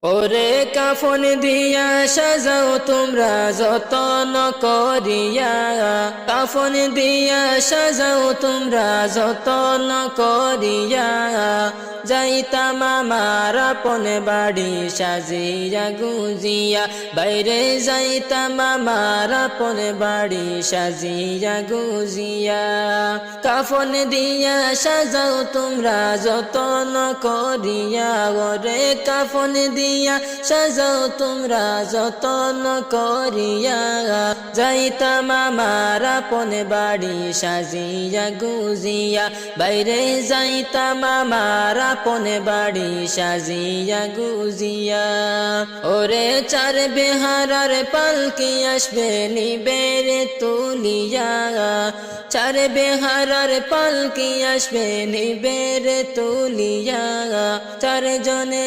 ওরে কাফন দিয়া সাজাও তোমরা যতন করিয়া, কাফন দিয়া সাজাও তোমরা যতন করিয়া, যাইতাম আমার আপন বাড়ি সাজিয়া গুজিয়া, বাইরে যাইতাম আমার আপন বাড়ি সাজিয়া গুজিয়া। কাফন দিয়া সাজাও তোমরা যতন করিয়া, ওরে কাফন দিয়া সাজাও তোমরা যতন করিয়া, যাইতাম আমার আপন বাড়ি সাজিয়া গুজিয়া, বাইরে যাইতাম আমার আপন বাড়ি সাজিয়া গুজিয়া। ওরে চার বেহারার পালকি আসবে নিবেরে তুলিয়া, চার বেহারার পালকি আসবে নিবেরে তুলিয়া, চার জনে